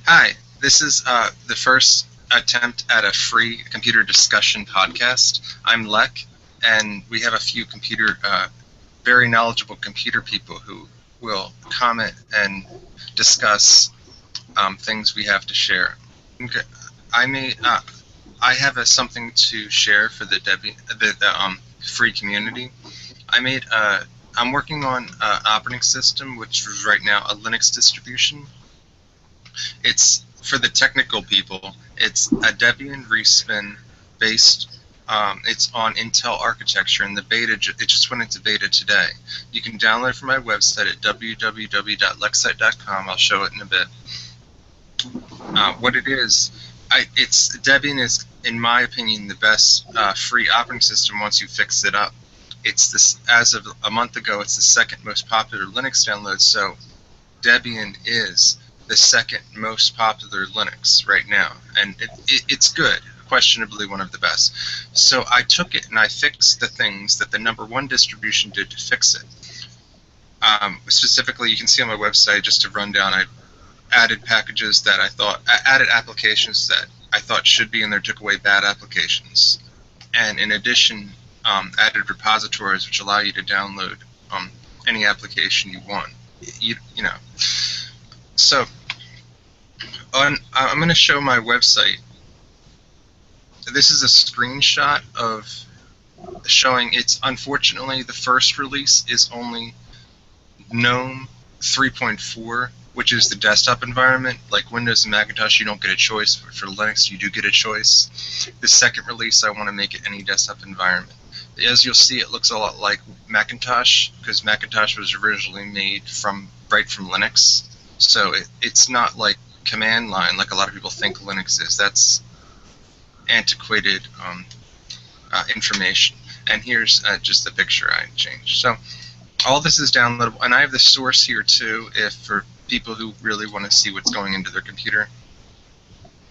Hi, this is the first attempt at a free computer discussion podcast. I'm Lek, and we have a few very knowledgeable computer people who will comment and discuss things we have to share. Okay, I may, I have something to share for the free community. I made, I'm working on an operating system, which is right now a Linux distribution. It's for the technical people. It's a Debian respin based. It's on Intel architecture, and it just went into beta today. You can download it from my website at www.lexite.com. I'll show it in a bit. What it is, Debian is, in my opinion, the best free operating system once you fix it up. It's this, as of a month ago, it's the second most popular Linux download. So Debian is the second most popular Linux right now, and it's good, questionably one of the best. So I took it and I fixed the things that the #1 distribution did to fix it. Specifically, you can see on my website, just to run down, I added added applications that I thought should be in there, took away bad applications, and in addition, added repositories which allow you to download any application you want. You know. So, I'm going to show my website. This is a screenshot of showing unfortunately, the first release is only GNOME 3.4, which is the desktop environment. Like Windows and Macintosh, you don't get a choice, but for Linux, you do get a choice. The second release, I want to make it any desktop environment. As you'll see, it looks a lot like Macintosh, because Macintosh was originally made right from Linux. So it's not like command line like a lot of people think Linux is. That's antiquated information. And here's just the picture I changed. So all this is downloadable, and I have the source here too, if for people who really want to see what's going into their computer.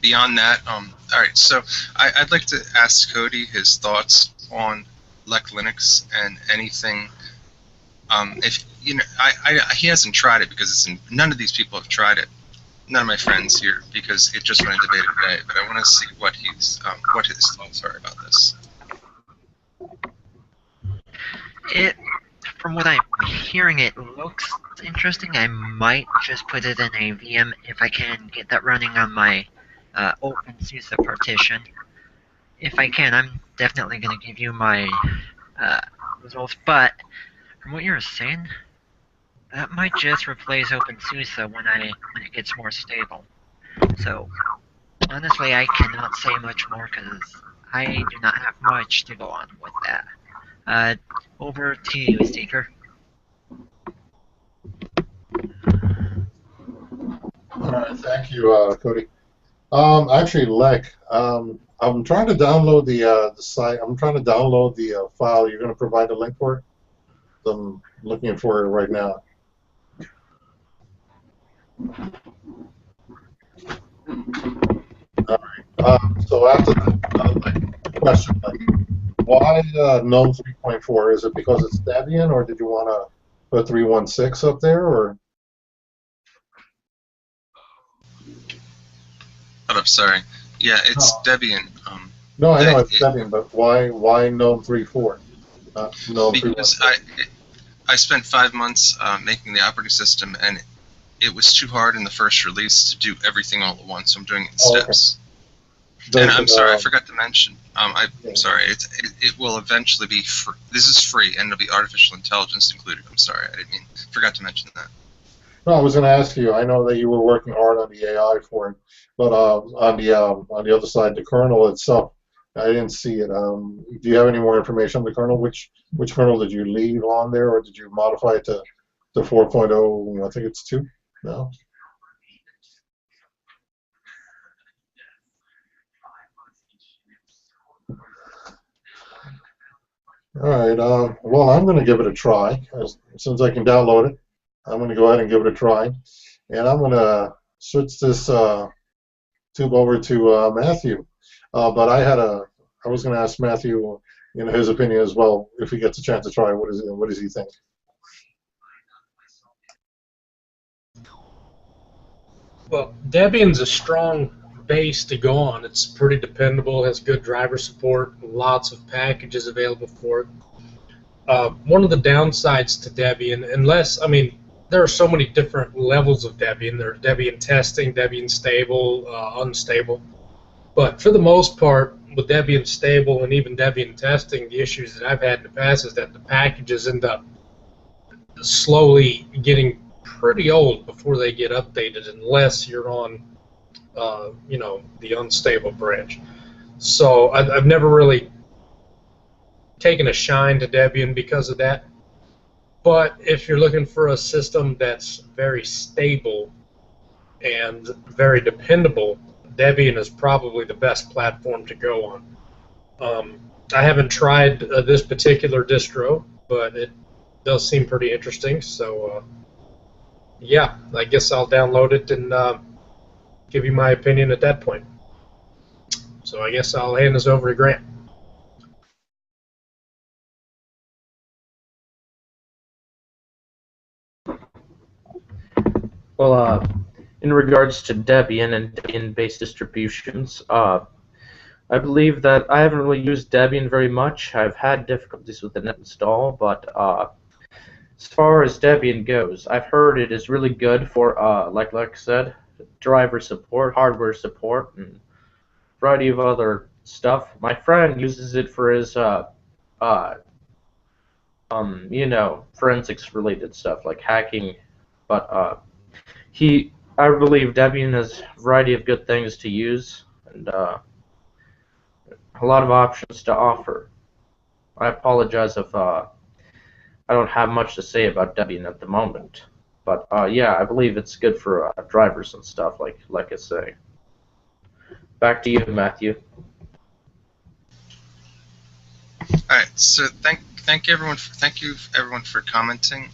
Beyond that, all right. So I'd like to ask Cody his thoughts on Lek Linux and anything. If you know, he hasn't tried it because none of these people have tried it. None of my friends here, because it just went into beta today. But I want to see what his thoughts are about this. From what I'm hearing, it looks interesting. I might just put it in a VM if I can get that running on my OpenSUSE partition. If I can, I'm definitely going to give you my results. But from what you're saying, that might just replace OpenSUSE when it gets more stable. So honestly, I cannot say much more because I do not have much to go on with that. Over to you, Seeker. All right, thank you, Cody. Actually, Lek, I'm trying to download the site. I'm trying to download the file. You're going to provide a link for it. I'm looking for it right now. All right. So after that, question, like, why GNOME 3.4? Is it because it's Debian, or did you want to put 3.16 up there, or? Oh, I'm sorry. Yeah, it's Debian. No, I know it's Debian, but why GNOME 3.4? GNOME because I spent 5 months making the operating system, and it was too hard in the first release to do everything all at once. So I'm doing it in steps. Okay. And I'm sorry, I forgot to mention. I'm sorry. It will eventually be free. This is free, and it'll be artificial intelligence included. I'm sorry, forgot to mention that. No, I was going to ask you. I know that you were working hard on the AI for it, but on the other side, the kernel itself, I didn't see it. Do you have any more information on the kernel? Which kernel did you leave on there, or did you modify it to 4.0? I think it's 2. No. All right. Well, I'm going to give it a try. As soon as I can download it, I'm going to go ahead and give it a try, and I'm going to switch this tube over to Matthew. But I was going to ask Matthew, his opinion as well. If he gets a chance to try, what does he think? Well, Debian's a strong base to go on. It's pretty dependable, has good driver support, lots of packages available for it. One of the downsides to Debian, there are so many different levels of Debian. There's Debian testing, Debian stable, unstable. But for the most part, with Debian stable and even Debian testing, the issues that I've had in the past is that the packages end up slowly getting pretty old before they get updated, unless you're on, the unstable branch. So I've never really taken a shine to Debian because of that. But if you're looking for a system that's very stable and very dependable, Debian is probably the best platform to go on. I haven't tried this particular distro, but it does seem pretty interesting. So, yeah, I guess I'll download it and give you my opinion at that point. So I guess I'll hand this over to Grant. Well, in regards to Debian and Debian-based distributions, I believe that I haven't really used Debian very much. I've had difficulties with the net install, but as far as Debian goes, I've heard it is really good for, like I said, driver support, hardware support, and a variety of other stuff. My friend uses it for his, forensics-related stuff like hacking, but I believe Debian has a variety of good things to use and a lot of options to offer. I apologize if I don't have much to say about Debian at the moment, but yeah, I believe it's good for drivers and stuff, like I say. Back to you, Matthew. All right. So thank you everyone for commenting.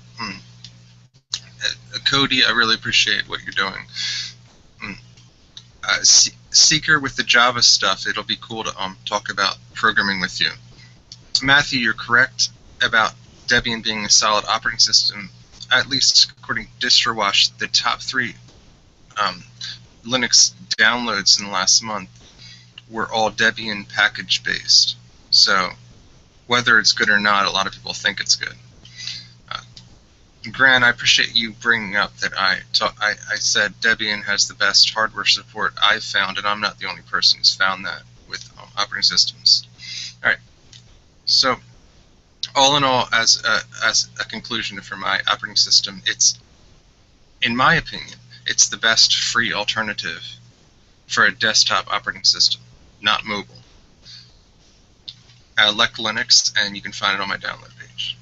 Cody, I really appreciate what you're doing. Seeker, with the Java stuff, it'll be cool to talk about programming with you. Matthew, you're correct about Debian being a solid operating system. At least according to DistroWash, the top 3 Linux downloads in the last month were all Debian package based. So whether it's good or not, a lot of people think it's good. Grant, I appreciate you bringing up that I said Debian has the best hardware support I've found, and I'm not the only person who's found that with operating systems. All right. So, all in all, as a conclusion for my operating system, it's, in my opinion, it's the best free alternative for a desktop operating system, not mobile. I elect Linux, and you can find it on my download page.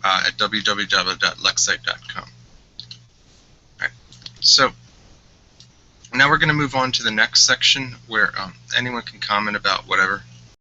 At www.lexite.com. Alright, so now we're going to move on to the next section where anyone can comment about whatever.